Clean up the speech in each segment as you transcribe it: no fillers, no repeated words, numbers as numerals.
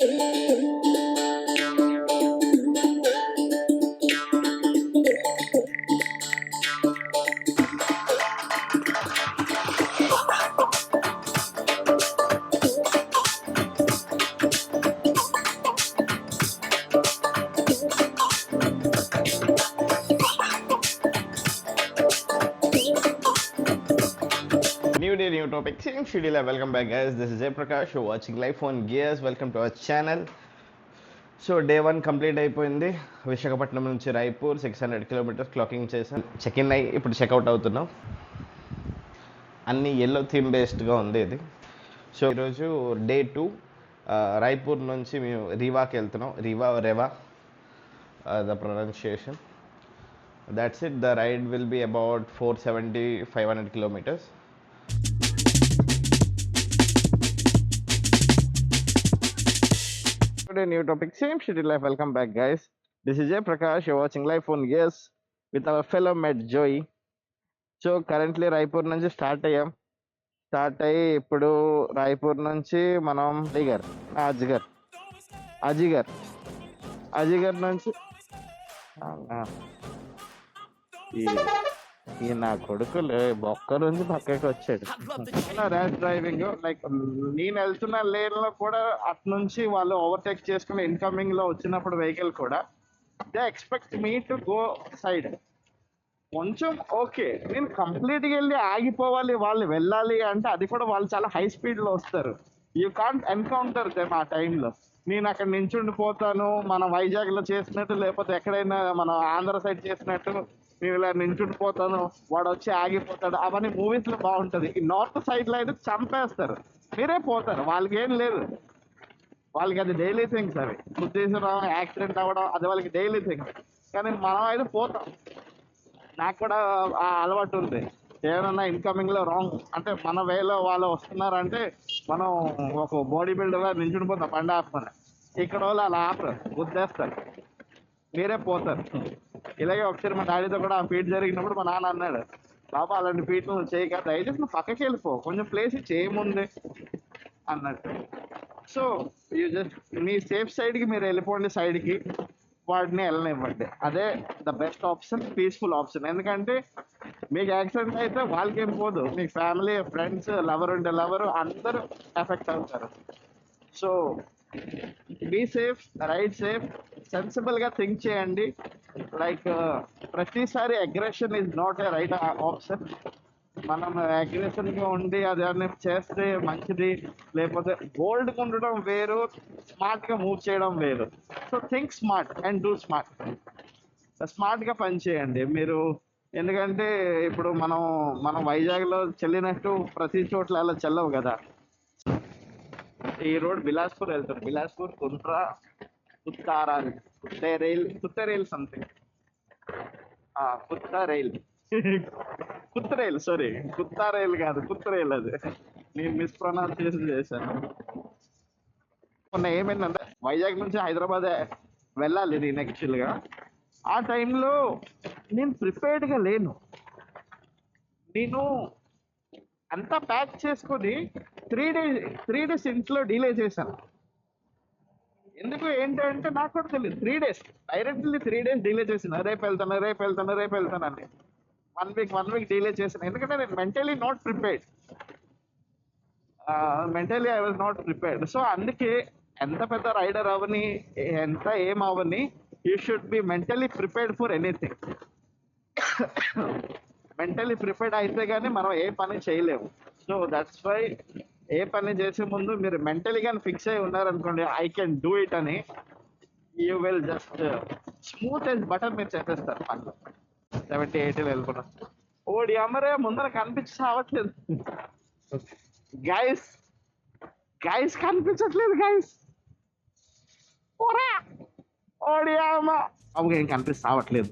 New day, new topic, same schedule. Welcome back, guys. This is Jay Prakash. You're watching Life on Gears. Welcome to our channel. So day 1 complete అయిపోయింది. విశాఖపట్నం నుంచి Raipur 600 kilometres clocking చేసాం. Check in అయ్యి ఇప్పుడు checkout అవుతున్నాం. అన్ని yellow theme బేస్డ్గా ఉంది ఇది. So ఈరోజు డే 2 రాయ్పూర్ నుంచి మేము రీవాకి వెళ్తున్నాం. Rewa the pronunciation. That's it. The ride will be about 470-500 kilometres. New topic, same shitty life. Welcome back, guys. This is Jay Prakash. You're watching Life on Gears with our fellow mate Joey. So currently Raipur నుంచి start అయ్యి ఇప్పుడు రాయ్పూర్ నుంచి మనం అజిగర్ నుంచి ఈ నా కొడుకులు ఒక్క నుంచి పక్కకి వచ్చాడు. ర్యాష్ డ్రైవింగ్, లైక్ నేను వెళ్తున్న లేన్ లో కూడా అటు నుంచి వాళ్ళు ఓవర్టేక్ చేసుకుని ఇన్కమింగ్ లో వచ్చినప్పుడు వెహికల్ కూడా they expect me to go side. కొంచెం ఓకే, నేను కంప్లీట్ గా వెళ్ళి ఆగిపోవాలి, వాళ్ళు వెళ్ళాలి అంటే అది కూడా వాళ్ళు చాలా హై స్పీడ్ లో వస్తారు. యూ కాంట్ ఎన్కౌంటర్ దెమ్ ఆ టైంలో. నేను అక్కడ నించుండిపోతాను, మన వైజాగ్ లో చేసినట్టు, లేకపోతే ఎక్కడైనా మన ఆంధ్ర సైడ్ చేసినట్టు నేను ఇలా నించుండిపోతాను, వాడు వచ్చి ఆగిపోతాడు. అవన్నీ మూవీస్ లో బాగుంటది. ఈ నార్త్ సైడ్ లో అయితే చంపేస్తారు, మీరే పోతారు. వాళ్ళకి ఏం లేదు, వాళ్ళకి అది డైలీ థింగ్స్. అవి ఉద్దేశం యాక్సిడెంట్ అవ్వడం అది వాళ్ళకి డైలీ థింగ్స్. కానీ మనం అయితే పోతాం. నాకు కూడా ఆ అలవాటు ఉంది. ఏమన్నా ఇన్కమింగ్ లో రాంగ్ అంటే మన వేలో వాళ్ళు వస్తున్నారంటే మనం ఒక బాడీ బిల్డర్ లా నించుండిపోతాం బండి ఆపుకొని. ఇక్కడ వాళ్ళు అలా ఆపరు, గుద్దేస్తారు, మీరే పోతారు. ఇలాగే ఒకసారి మా డాడీతో కూడా ఆ ఫీట్ జరిగినప్పుడు మా నాన్న అన్నాడు, బాబా అలాంటి ఫీట్ నువ్వు చేయక, దయచేసి నువ్వు పక్కకి వెళ్ళిపో, కొంచెం ప్లేస్ చేయముంది అన్నట్టు. సో యూ జస్ట్ మీ సేఫ్ సైడ్కి మీరు వెళ్ళిపోండి, సైడ్కి వాడిని వెళ్ళనివ్వండి. అదే the best option, peaceful option. ఎందుకంటే మీకు యాక్సిడెంట్ అయితే వాళ్ళకేం పోదు, మీ ఫ్యామిలీ, ఫ్రెండ్స్, లవర్ ఉంటే లవరు, అందరూ ఎఫెక్ట్ అవుతారు. So be safe, ride safe, sensible గా థింక్ చేయండి. లైక్ ప్రతిసారి aggression is not a right option. మనం అగ్రెషన్ గా ఉండి అదే చేస్తే మంచిది, లేకపోతే బోల్డ్ గా ఉండడం వేరు, స్మార్ట్ గా మూవ్ చేయడం వేరు. So think smart and do smart. Smart గా పని చేయండి మీరు. ఎందుకంటే ఇప్పుడు మనం వైజాగ్ లో చెల్లినట్టు ప్రతి చోట్ల అలా చెల్లవు కదా. ఈ రోడ్ బిలాస్పూర్ వెళ్తారు, బిలాస్పూర్, కుంట్రా, కుత్తరేల్ సంథింగ్, కుత్తరేల్ సారీ, కుత్తారేల్ కాదు, కుత్తరేల్. అది నేను మిస్ప్రొనౌన్సియేషన్ చేశాను. మొన్న ఏమైందంటే వైజాగ్ నుంచి హైదరాబాద్ వెళ్ళాలి నేను యాక్చువల్గా. ఆ టైంలో నేను ప్రిపేర్డ్గా లేను. నేను అంతా ప్యాక్ చేసుకొని 3 days ఇంట్లో డిలే చేశాను. ఎందుకు ఏంటంటే నాకు కూడా తెలియదు. 3 days డైరెక్ట్లీ 3 days డిలే చేశాను. రేపు వెళ్తానని 1 week డిలే చేశాను. ఎందుకంటే నేను mentally not prepared. Mentally I was not prepared. So అందుకే ఎంత పెద్ద రైడర్ అవని, ఎంత ఏం అవని, you should be mentally prepared for anything. Mentally prepared అయితే కానీ మనం ఏ పని చేయలేము. సో దట్స్ వై ఏ పని చేసే ముందు మీరు మెంటలీ కానీ ఫిక్స్ అయి ఉన్నారనుకోండి, ఐ కెన్ డూ ఇట్ అని, you will just smooth as butter మీరు చేసేస్తారు. 70-80 వెళ్ళిపోతారు. ఓడి అమ్మరే ముందర కనిపించి రావట్లేదు గైస్ కనిపించట్లేదు గైస్. ఓడి అమ్మ అమ్మ ఏం కనిపిస్తే రావట్లేదు.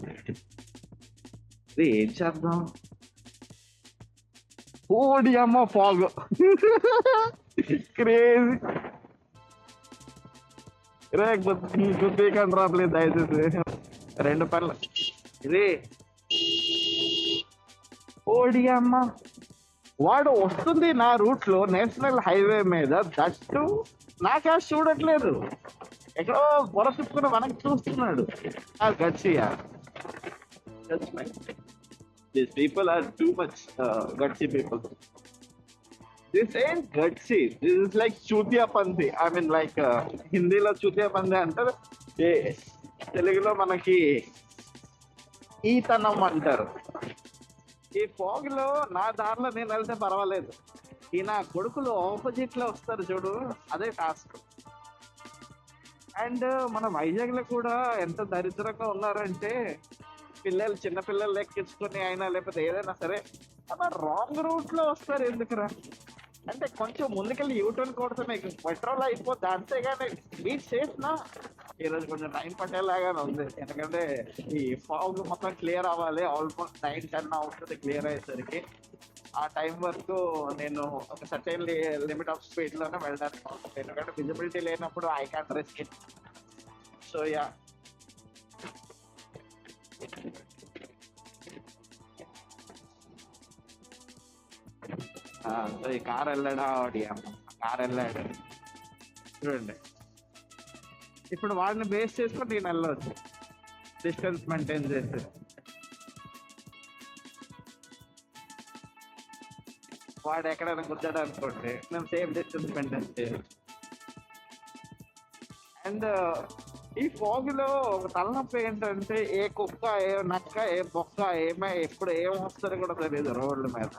ఏం చేద్దాం? ఓడి అమ్మ ఫాగ్ క్రేజీ రే, గుర్తీకండి రావట్లేదు దయచేసి. 2 పనులు ఇది. ఓడి అమ్మ వాడు వస్తుంది నా రూట్ లో, నేషనల్ హైవే మీద, దట్టు నా క్యాష్ చూడట్లేదు, ఎక్కడో పొర తిప్పుకుని మనకి చూస్తున్నాడు. గట్సియా, these people are too much gutsy people. This ain't gutsy, this is like చూతియా పంది. ఐ మీన్ లైక్ హిందీలో చూతియా పంది అంటారు, తెలుగులో మనకి ఈతనం అంటారు. ఈ ఫాగ్ లో నా దారిలో నేను వెళ్తే పర్వాలేదు, ఈ నా కొడుకులు ఆపోజిట్ లో వస్తారు చూడు, అదే టాస్క్. అండ్ మన వైజాగ్ లో కూడా ఎంత దరిద్రంగా ఉన్నారంటే, పిల్లలు చిన్న పిల్లలు ఎక్కించుకొని అయినా లేకపోతే ఏదైనా సరే అలా రాంగ్ రూట్ లో వస్తారు. ఎందుకురా అంటే కొంచెం ముందుకెళ్ళి యూటర్న్ కొడితే మీకు పెట్రోల్ అయిపోద్ది, అంతేగాని బీచ్ సేఫ్నా. ఈరోజు కొంచెం టైం పట్టేలాగానే ఉంది, ఎందుకంటే ఈ ఫాగ్ మొత్తం క్లియర్ అవ్వాలి. ఆల్మోస్ట్ 9-10 అవుతుంది క్లియర్ అయ్యేసరికి. ఆ టైం వరకు నేను ఒక సర్టైన్ లిమిట్ ఆఫ్ స్పీడ్ లోనే వెళ్ళడానికి ఉంటుంది, ఎందుకంటే విజిబిలిటీ లేనప్పుడు I can risk it. So yeah, so ఈ కార్ వెళ్ళడా కార్ వెళ్ళాడు చూడండి. ఇప్పుడు వాడిని బేస్ చేసుకొని నేను వెళ్ళవచ్చు, డిస్టెన్స్ మెయింటైన్ చేసి. వాడు ఎక్కడైనా గుద్దాడు అనుకోండి, మేము సేఫ్ డిస్టెన్స్ మెయింటైన్ చేయాలి. అండ్ ఈ ఫాగ్ లో ఒక తలనొప్పి ఏంటంటే, ఏ కుక్క, ఏ నక్క, ఏ బొక్క ఎప్పుడు ఏం వస్తుందో కూడా తెలియదు రోడ్ల మీద.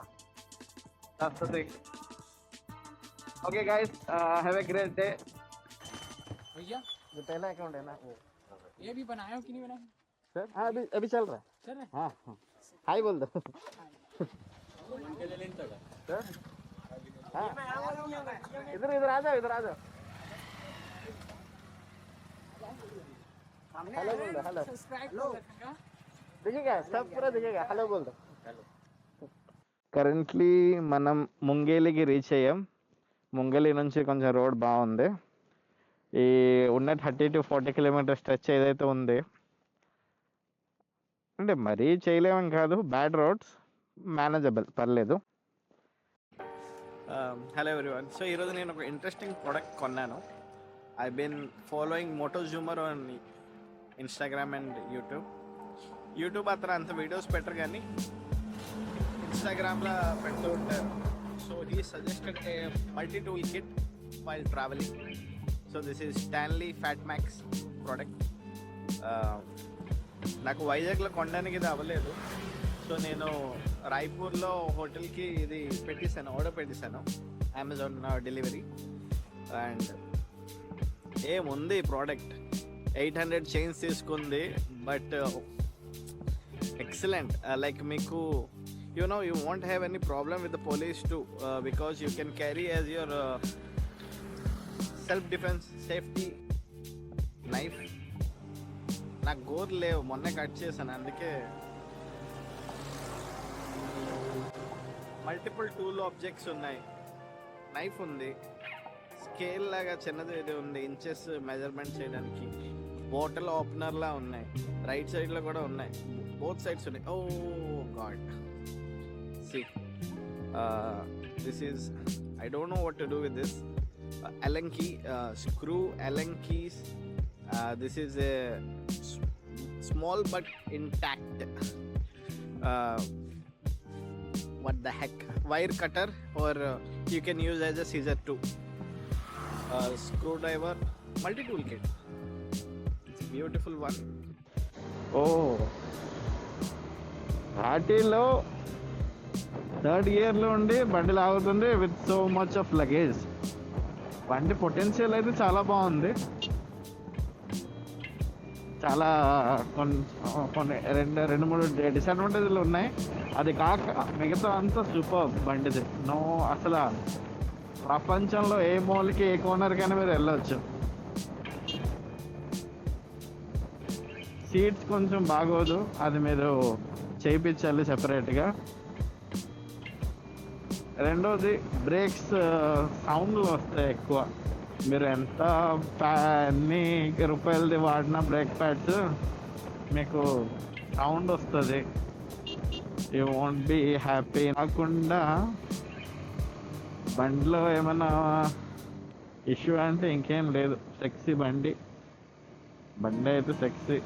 Okay guys, have a great day. भैया जो पहला अकाउंट है ना वो ये भी बनाया हो कि नहीं बनाया सर? हाँ अभी अभी चल रहा सर है. हाँ हाय बोल दो सर. हाँ इधर इधर आ जाओ, इधर आ जाओ. हेलो बोल दो, हेलो. सब्सक्राइब कर रखा दिखेगा सब पूरा दिखेगा. हेलो बोल दो. కరెంట్లీ మనం ముంగేలికి రీచ్ అయ్యాం. ముంగేలి నుంచి కొంచెం రోడ్ బాగుంది. ఈ ఉన్న 30 to 40 కిలోమీటర్ స్ట్రెచ్ ఏదైతే ఉంది అంటే మరీ చేయలేమని కాదు, బ్యాడ్ రోడ్స్, మేనేజబుల్, పర్లేదు. Hello everyone. సో ఈరోజు నేను ఒక ఇంట్రెస్టింగ్ ప్రోడక్ట్ కొన్నాను. I been following Moto Zoomer on Instagram and YouTube అతను అంత వీడియోస్ పెట్టరు కానీ ఇన్స్టాగ్రామ్లో పెడుతూ ఉంటారు. So he suggested a multi tool kit while travelling. So this is Stanley FatMax product. నాకు వైజాగ్లో కొనడానికి ఇది అవ్వలేదు. సో నేను రాయ్పూర్లో హోటల్కి ఇది ఆర్డర్ పెట్టేశాను, అమెజాన్ డెలివరీ. అండ్ ఏముంది ప్రోడక్ట్, 800 చైన్స్ తీసుకుంది, బట్ ఎక్సలెంట్. లైక్ మీకు you won't have any problem with the police too, because you can carry as your self defense safety knife. నాకు గోర్ లేవు, మొన్నే కట్ చేశాను, అందుకే మల్టిపుల్ టూల్ ఆబ్జెక్ట్స్ ఉన్నాయి. Knife ఉంది, స్కేల్ లాగా చిన్నది ఇది ఉంది, ఇంచెస్ మెజర్మెంట్ చేయడానికి. బాటిల్ ఓపెనర్లా ఉన్నాయి, రైట్ సైడ్లో కూడా ఉన్నాయి, బోత్ సైడ్స్ ఉన్నాయి. ఓ God, see this is, I don't know what to do with this. Allen key, screw Allen keys. This is a small but intact what the heck, wire cutter, or you can use as a scissor too. Screwdriver, multi tool kit. It's a beautiful one. Oh, వాటిలో third గేర్లో ఉండి బండి లాగుతుంది with so much of luggage. బండి potential అయితే చాలా బాగుంది. చాలా కొన్ని రెండు మూడు డిసడ్వాంటేజ్లు ఉన్నాయి. అది కాక మిగతా అంతా సూపర్ బండిది. నో, అసలు ప్రపంచంలో ఏ మూలకి ఏ కార్నర్కైనా మీరు వెళ్ళవచ్చు. సీట్స్ కొంచెం బాగోదు, అది మీరు చేయించాలి సెపరేట్గా. రెండోది బ్రేక్స్ సౌండ్లు వస్తాయి ఎక్కువ. మీరు ఎంత ఎన్ని రూపాయలది వాడినా బ్రేక్ ప్యాడ్స్ మీకు సౌండ్ వస్తుంది, యూ వోంట్ బీ హ్యాపీ. కాకుండా బండిలో ఏమైనా ఇష్యూ అంటే ఇంకేం లేదు, సెక్సీ బండి. బండి అయితే సెక్సీ,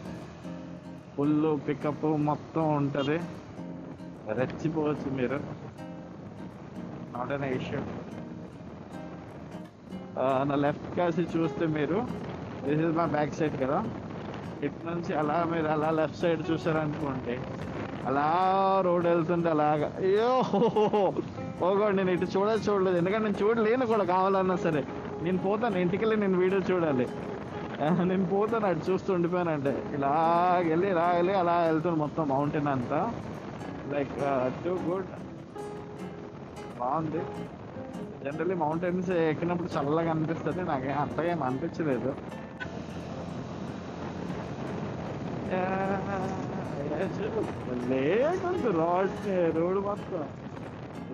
ఫుల్ పికప్ మొత్తం ఉంటుంది, రెచ్చిపోవచ్చు మీరు, నాట్ అన్ ఇష్యూ. నా లెఫ్ట్ కాసి చూస్తే మీరు, దిస్ ఇస్ మా బ్యాక్ సైడ్ కదా, ఇటు నుంచి అలా మీరు అలా లెఫ్ట్ సైడ్ చూసారనుకోండి, అలా రోడ్ వెళ్తుంటే అలాగా, అయ్యో ఓగోండి, నేను ఇటు చూడలేదు, ఎందుకంటే నేను చూడలేను కూడా, కావాలన్నా సరే నేను పోతాను ఇంటికి వెళ్ళి, నేను వీడియో చూడాలి. నేను పోతాను అటు చూస్తూ ఉండిపోయానంటే, ఇలా వెళ్ళి అలా వెళ్తాను మొత్తం మౌంటైన్ అంతా, లైక్ టూ గుడ్, బాగుంది. జనరల్లీ మౌంటైన్స్ ఎక్కినప్పుడు చల్లగా అనిపిస్తుంది, నాకేం అంతగా ఏం అనిపించలేదు. లేకుంది రోడ్ మొత్తం,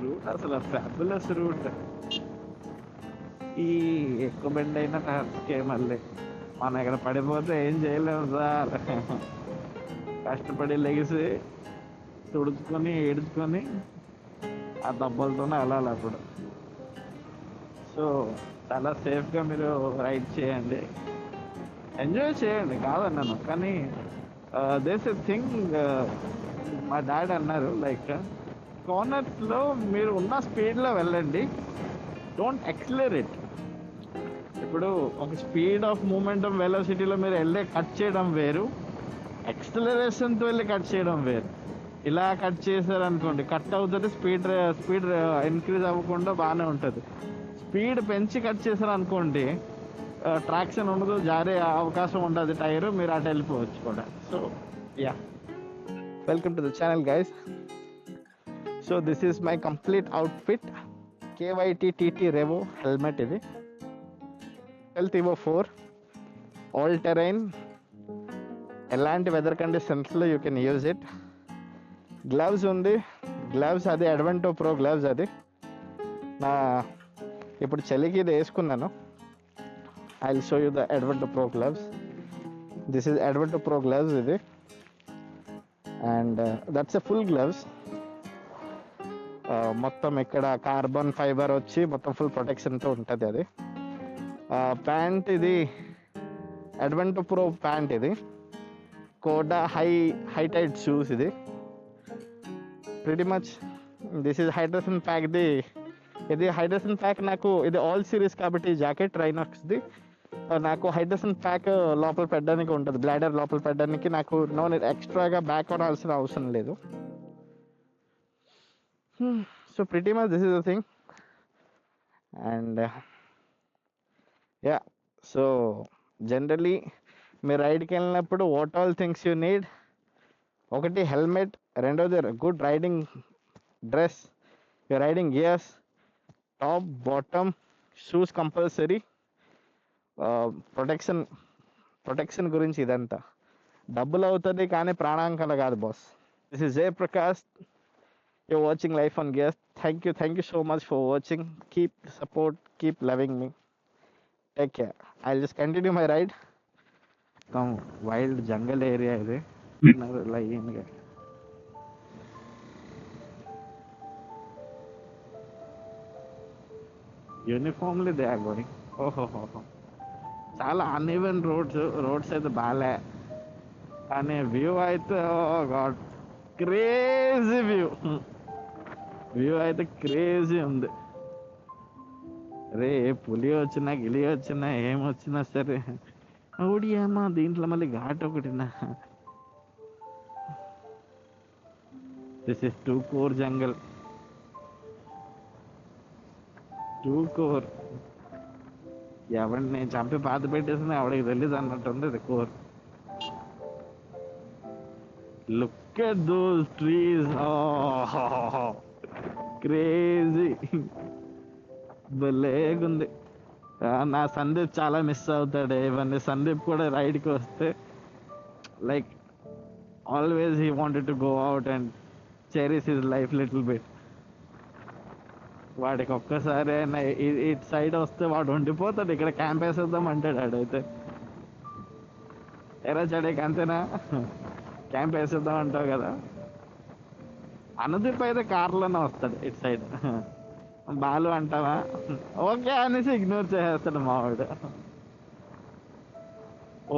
రూట్ అసలు ఫ్యాబులస్ రూట్. ఈ ఎక్కువ బెండ్ అయినా టాస్కే, మళ్ళీ మనం ఇక్కడ పడిపోతే ఏం చేయలేము సార్. కష్టపడి లెగిసి తుడుచుకొని ఏడ్చుకొని ఆ దెబ్బలతోనే వెళ్ళాలి అప్పుడు. సో చాలా సేఫ్గా మీరు రైడ్ చేయండి, ఎంజాయ్ చేయండి, కాదన్నాను. కానీ దేస్ ఎ థింగ్, మా డాడీ అన్నారు, లైక్ కార్నర్స్లో మీరు ఉన్న స్పీడ్లో వెళ్ళండి, డోంట్ ఎక్సలరేట్. ఇప్పుడు ఒక స్పీడ్ ఆఫ్ మూమెంటం వెలోసిటీలో మీరు వెళ్ళి కట్ చేయడం వేరు, ఎక్సలరేషన్తో వెళ్ళి కట్ చేయడం వేరు. ఇలా కట్ చేశారనుకోండి, కట్ అవుతుంది, స్పీడ్ ఇంక్రీజ్ అవ్వకుండా బాగానే ఉంటుంది. స్పీడ్ పెంచి కట్ చేశారనుకోండి, ట్రాక్షన్ ఉండదు, జారే అవకాశం ఉండదు టైర్, మీరు అటు వెళ్ళిపోవచ్చు కూడా. So yeah, welcome to the channel guys. So this is my complete outfit, KYT TT Revo helmet, ఇది Health Evo 4 ఆల్ టెరైన్, ఎలాంటి వెదర్ కండిషన్స్లో you can use it. Gloves ఉంది, గ్లవ్స్ అది అడ్వెంటో ప్రో గ్లవ్స్, అది నా ఇప్పుడు చలికి ఇది వేసుకున్నాను. I will show you the Advento pro gloves. This is Advento pro gloves ఇది, and that's a full gloves. మొత్తం ఇక్కడ కార్బన్ ఫైబర్ వచ్చి మొత్తం ఫుల్ ప్రొటెక్షన్తో ఉంటుంది అది. ప్యాంట్ ఇది అడ్వెంటో ప్రో ప్యాంట్, ఇది కోడా హై టైట్ షూస్, ఇది pretty much this is hydration pack. ఇది హైడ్రేషన్ ప్యాక్ నాకు, ఇది ఆల్ సిరీస్ కాబట్టి జాకెట్ రైనాక్స్ది, నాకు హైడ్రేషన్ ప్యాక్ లోపల పెట్టడానికి ఉంటుంది, బ్లాడర్ లోపల పెట్టడానికి. నాకు ఎక్స్ట్రాగా బ్యాక్ కొనాల్సిన అవసరం లేదు. So pretty much this is the thing. And yeah, so generally మీరు రైడ్కి వెళ్ళినప్పుడు what all things you need, ఒకటి హెల్మెట్, రెండోది good riding dress, your riding gears, top bottom shoes compulsory, protection గురించి ఇదంతా డబ్బులు అవుతుంది కానీ ప్రాణాంకాలు కాదు boss. This is Jayaprakash, you're watching Life on Gears. Thank you so much for watching. Keep support, keep loving me. Take care. I'll just continue my ride. Come wild jungle area ಇದೆ, ಲೈನ್ಗೆ uniformly they are going. ఓహోహో, చాలా uneven roads అయితే బాలే, కానీ view అయితే God crazy view అయితే crazy ఉంది. రే పులి వచ్చినా గిలి వచ్చినా ఏమొచ్చినా సరే, అవుడియమ్మా దీంట్లో మళ్ళీ ఘాట్ ఒకటినా. This is 2 core jungle, 2 core. ఎవరిని చంపి పాత పెట్టేసిన ఎవడికి తెలియదు అన్నట్టుంది ఇది core. Look at those trees, crazy, భలేగుంది. నా సందీప్ చాలా మిస్ అవుతాడు ఇవన్నీ. సందీప్ కూడా రైడ్కి వస్తే like always he wanted to go out and cherries his life little bit. వాడికి ఒక్కసారి అయినా ఇటు సైడ్ వస్తే వాడు ఉండిపోతాడు, ఇక్కడ క్యాంప్ వేసేద్దాం అంటాడు ఆడైతే. ఎరా చడేకి అంతేనా, క్యాంప్ వేసేద్దాం అంటావు కదా. అనుదీప్ అయితే కార్లోనే వస్తాడు ఇటు సైడ్, బాలు అంటావా? ఓకే అనేసి ఇగ్నోర్ చేసేస్తాడు మావాడు.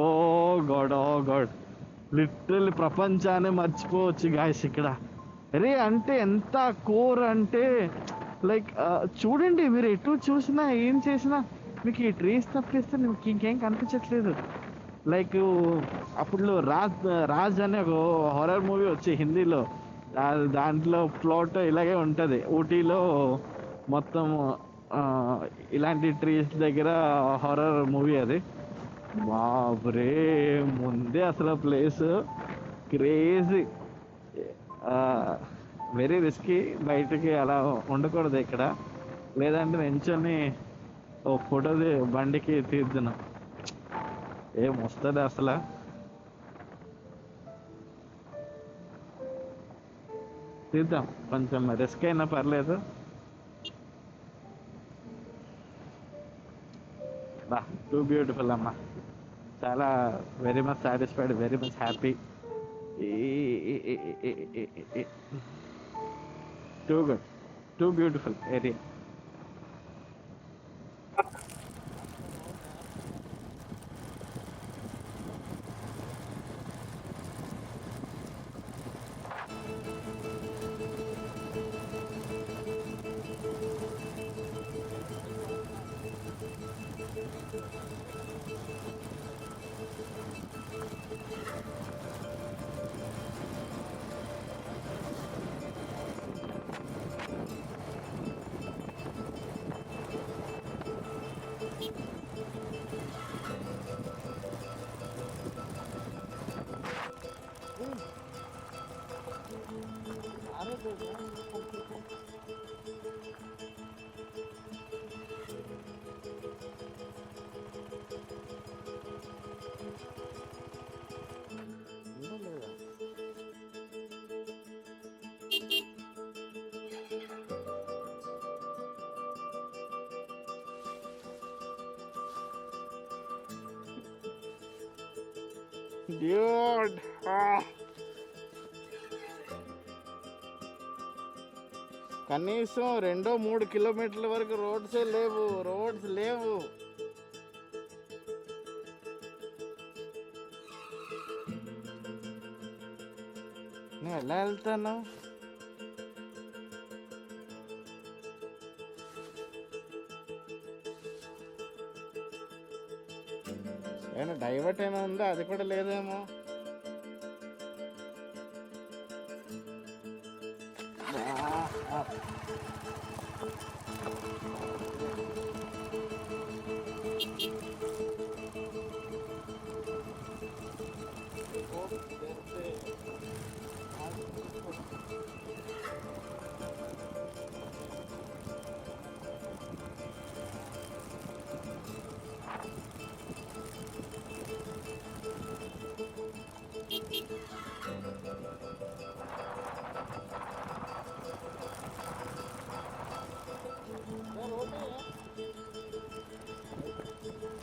ఓ గాడ్, ఓ గాడ్, లిటరల్లీ ప్రపంచాన్ని మర్చిపోవచ్చు గాయస్ ఇక్కడ. అరే అంటే ఎంత కోర్ అంటే లైక్ చూడండి, మీరు ఎటు చూసినా ఏం చేసినా మీకు ఈ ట్రీస్ తప్పిస్తే మీకు ఇంకేం కనిపించట్లేదు. లైక్ అప్పుడు రాజ్ అనే ఒక హారర్ మూవీ వచ్చి హిందీలో, దాంట్లో ప్లాట్ ఇలాగే ఉంటుంది. ఊటీలో మొత్తం ఆ, ఇలాంటి ట్రీస్ దగ్గర హారర్ మూవీ అది. బాబ్రే, ముందే అసలు ప్లేస్ క్రేజీ, వెరీ రిస్కీ. బయటకి అలా ఉండకూడదు ఇక్కడ, లేదంటే నించొని ఓ ఫోటో బండికి తీద్దును. ఏం వస్తుంది అసలు. తీద్దాం, కొంచెం రిస్క్ అయినా పర్లేదు. బా, టూ బ్యూటిఫుల్ అమ్మా. చాలా very much satisfied, very much happy. Too good, two beautiful area. Dude, కనీసం 2-3 కిలోమీటర్ల వరకు రోడ్స్ లేవు. నేను ఎలా వెళ్తాను? ఏమైనా డైవర్ట్ ఏమైనా ఉందా? అది కూడా లేదేమో.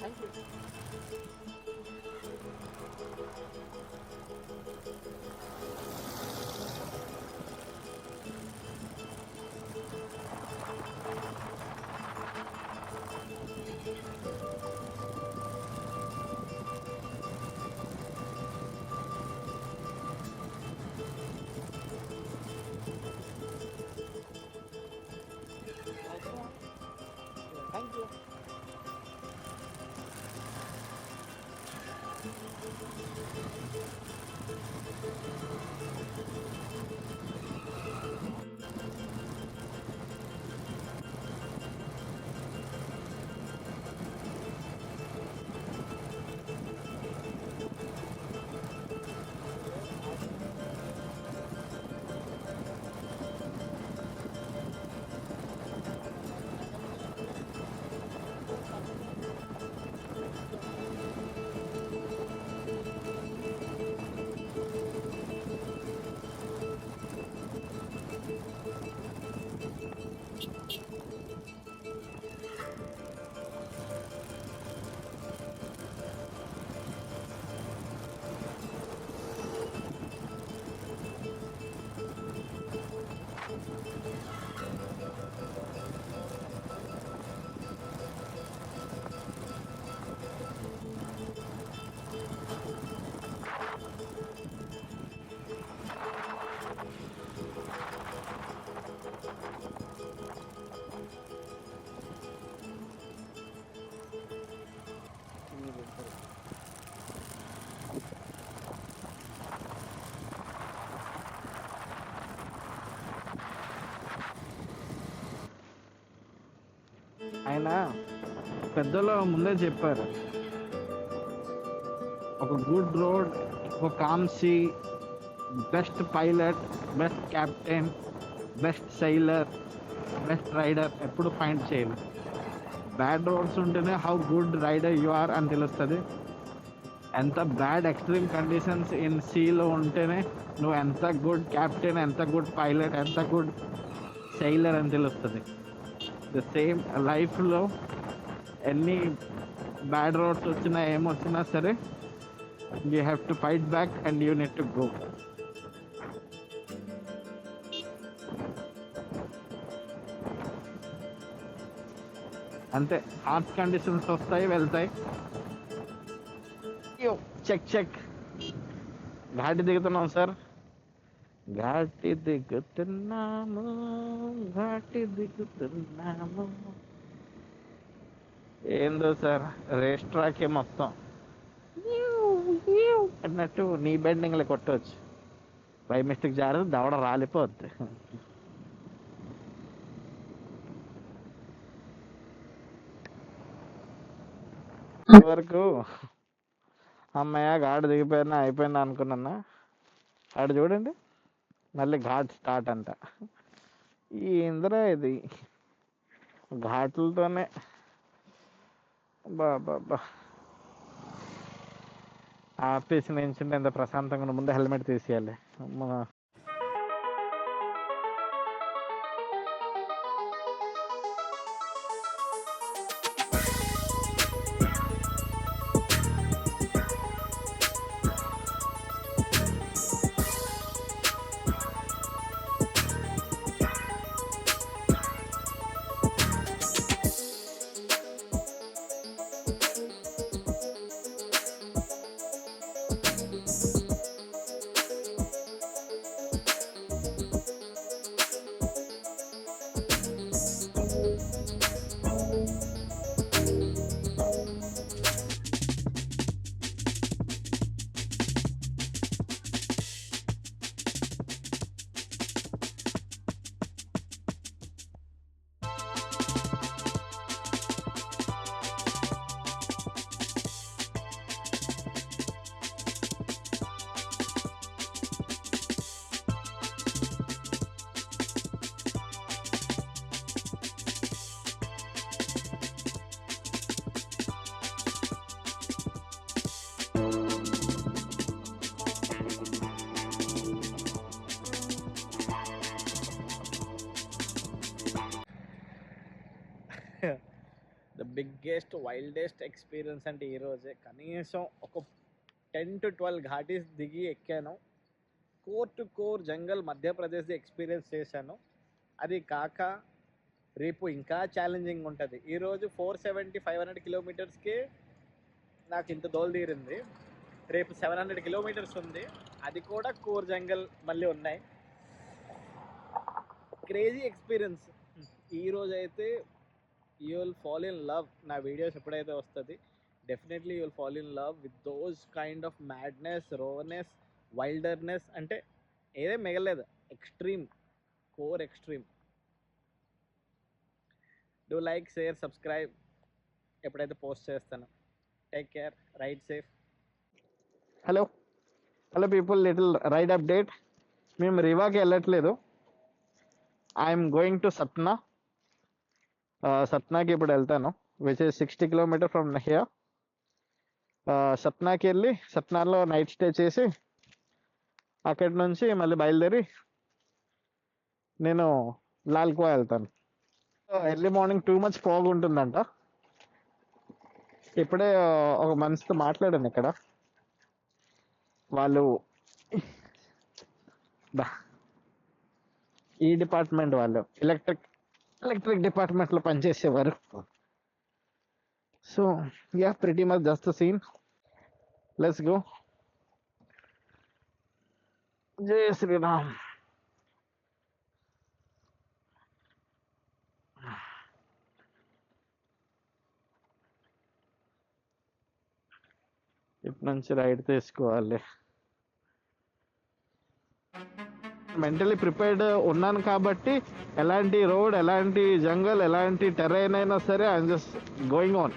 Thank you. ఇక్కడ పెద్దలు ముందే చెప్పారు, ఒక గుడ్ రోడ్, ఒక calm sea, best pilot, best captain, best sailor, best rider ఎప్పుడు ఫైండ్ చేయాలి. బ్యాడ్ రోడ్స్ ఉంటేనే how good rider you are అని తెలుస్తుంది. ఎంత బ్యాడ్ ఎక్స్ట్రీమ్ కండిషన్స్ ఇన్ సీలో ఉంటేనే నువ్వు ఎంత గుడ్ క్యాప్టెన్, ఎంత గుడ్ పైలట్, ఎంత గుడ్ సైలర్ అని తెలుస్తుంది. ద సేమ్ లైఫ్లో ఎన్ని బ్యాడ్ రోడ్స్ వచ్చినా ఏమొచ్చినా సరే, you have to fight back and you need to go. అంతే, హార్ట్ కండిషన్స్ వస్తాయి వెళ్తాయి. చెక్ ఘాటి దిగుతున్నాం సార్, ఘాటి దిగుతున్నాము, ఘాటి దిగుతున్నాము. ఏందో సార్ రేస్ ట్రాక్ మొత్తం అన్నట్టు నీ బెండింగ్లో కొట్టవచ్చు. బై మిస్టేక్ జారు దవడ రాలిపోద్ది. వరకు అమ్మయ్య ఘాట్ దిగిపోయినా అయిపోయింది అనుకున్నా. ఆడు చూడండి మళ్ళీ ఘాట్ స్టార్ట్ అంట. ఈ ఇందిరా ఇది ఘాట్లతోనే బాబా ఆర్టీసీ నుంచి ఎంత ప్రశాంతంగా ముందు హెల్మెట్ తీసేయాలి. ద బిగ్గెస్ట్ వైల్డెస్ట్ ఎక్స్పీరియన్స్ అంటే ఈరోజే కనీసం ఒక 10 to 12 ఘాటీస్ దిగి ఎక్కాను. Core to core jungle Madhya Pradesh experience చేశాను. అది కాక రేపు ఇంకా ఛాలెంజింగ్ ఉంటుంది. ఈరోజు 470-500 కిలోమీటర్స్కి నాకు ఇంత దోలు తీరింది. రేపు 700 కిలోమీటర్స్ ఉంది, అది కూడా కోర్ జంగల్ మళ్ళీ ఉన్నాయి. Crazy experience. ఈరోజు అయితే you will fall in love. నా వీడియోస్ ఎప్పుడైతే వస్తుంది definitely you will fall in love with those kind of madness, rawness, wilderness. అంటే ఏదే మిగలేదు, extreme, core extreme. Do like, share, subscribe ఎప్పుడైతే పోస్ట్ చేస్తాను. Take care, ride safe. Hello people, little ride update. మేము రివాకి వెళ్ళట్లేదు, ఐఎమ్ గోయింగ్ టు సత్నా. సత్నాకి ఇప్పుడు వెళ్తాను, which is 60 kilometre from here. సత్నాకి వెళ్ళి సత్నాలో నైట్ స్టే చేసి అక్కడి నుంచి మళ్ళీ బయలుదేరి నేను లాల్కువా వెళ్తాను. Early morning too much fog ఉంటుందంట. ఇప్పుడే ఒక మనిషితో మాట్లాడాను ఇక్కడ. వాళ్ళు ఈ డిపార్ట్మెంట్ వాళ్ళు ఎలక్ట్రిక్ డిపార్ట్మెంట్లో పనిచేసేవారు. So yeah, pretty much just the scene. Let's go. జై శ్రీరామ్. ఇటు నుంచి రైడ్ తీసుకోవాలి. మెంటలీ ప్రిపేర్డ్ ఉన్నాను కాబట్టి ఎలాంటి రోడ్, ఎలాంటి జంగల్, ఎలాంటి టెరైన్ అయినా సరే ఐఎమ్ జస్ట్ గోయింగ్ ఆన్.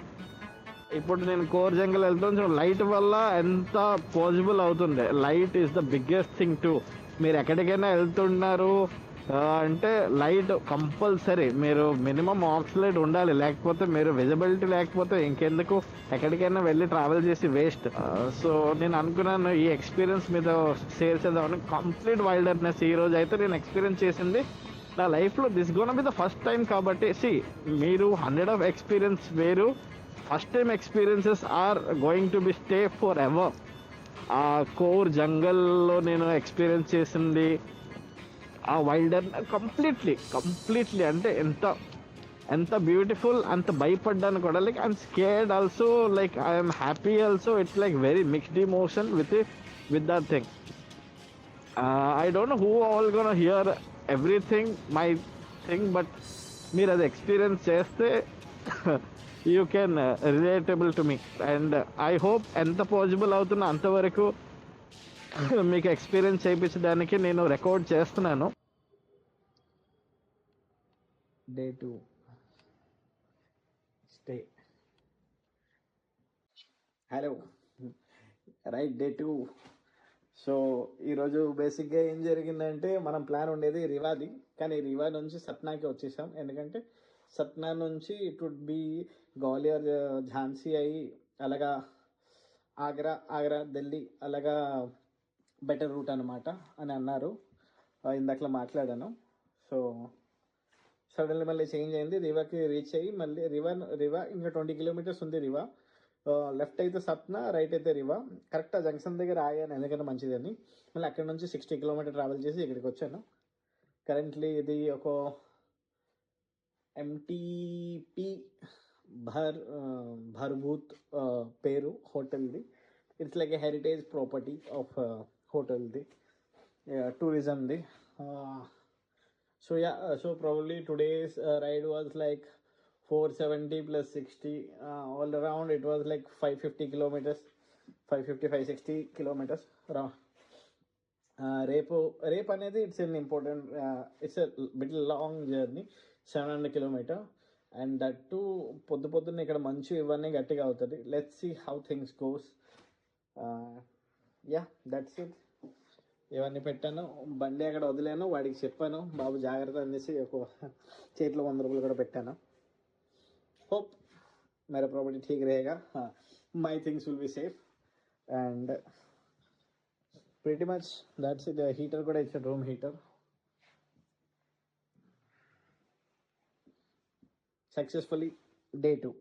ఇప్పుడు నేను కోర్ జంగల్ వెళ్తాను, లైట్ వల్ల ఎంత పాసిబుల్ అవుతుంది. Light is the biggest thing to. మీరు ఎక్కడికైనా వెళ్తున్నారు అంటే లైట్ కంపల్సరీ. మీరు మినిమం ఆక్సిలైట్ ఉండాలి, లేకపోతే మీరు విజిబిలిటీ లేకపోతే ఇంకెందుకు ఎక్కడికైనా వెళ్ళి ట్రావెల్ చేసి వేస్ట్. సో నేను అనుకున్నాను ఈ ఎక్స్పీరియన్స్ మీద షేర్ చేద్దామని. కంప్లీట్ వైల్డర్నెస్ ఈ రోజు అయితే నేను ఎక్స్పీరియన్స్ చేసింది నా లైఫ్లో. This gonna be the first time కాబట్టి మీరు 100 ఆఫ్ ఎక్స్పీరియన్స్ వేరు, first time experiences are going to be stay for ever. ఆ కోర్ జంగల్లో నేను ఎక్స్పీరియన్స్ చేసింది ఆ వైల్డర్ కంప్లీట్లీ అంటే ఎంత బ్యూటిఫుల్. అంత భయపడ్డాను కూడా. Like I'm scared also, like I'm happy also. It's like very mixed emotion with that thing. I don't know who all gonna here everything my thing, but మీరు అది experience చేస్తే you can relatable to me. And I hope ఎంత possible అవుతుందో అంతవరకు మీకు experience చేయించడానికి నేను record చేస్తున్నాను. Day 2 stay. Hello, right, day 2. So ఈరోజు బేసిక్గా ఏం జరిగిందంటే, మనం ప్లాన్ ఉండేది రివాది, కానీ రివా నుంచి సత్నాకి వచ్చేసాం. ఎందుకంటే సత్నా నుంచి it would be Gwalior, Jhansi అయ్యి అలాగా ఆగ్రా ఢిల్లీ అలాగా బెటర్ రూట్ అనమాట అని అన్నారు. ఇందాకలా మాట్లాడాను. సో సడన్లీ మళ్ళీ చేంజ్ అయింది. రివాకి రీచ్ అయ్యి మళ్ళీ రివా ఇంకా 20 కిలోమీటర్స్ ఉంది. రివా లెఫ్ట్ అయితే సత్నా, రైట్ అయితే రివా. కరెక్ట్ ఆ జంక్షన్ దగ్గర ఆగాను, ఎందుకంటే మంచిదని. మళ్ళీ అక్కడ నుంచి 60 కిలోమీటర్ ట్రావెల్ చేసి ఇక్కడికి వచ్చాను. కరెంట్లీ ఇది ఒక ఎంటీపీ భర్భూత్ పేరు హోటల్ది. It's like a heritage property of హోటల్ది, టూరిజంది. So probably today's ride was like 470 plus 60, all around it was like 550 kilometers, 560 kilometers. రేపు అనేది it's an important, it's a bit long journey, 700 kilometers. And that too పొద్దున్న ఇక్కడ మంచు ఇవన్నీ గట్టిగా అవుతుంది. Let's see how things goes. That's it. ఇవన్నీ పెట్టాను, బండి అక్కడ వదిలేను, వాడికి చెప్పాను బాబు జాగ్రత్త అనేసి ఒక చేతిలో 100 రూపాయలు కూడా పెట్టాను. होप मेरा प्रॉपर्टी ठीक रहेगा, my things will be safe, and pretty much that's it. The heater kuda it's a room heater. Successfully day 2.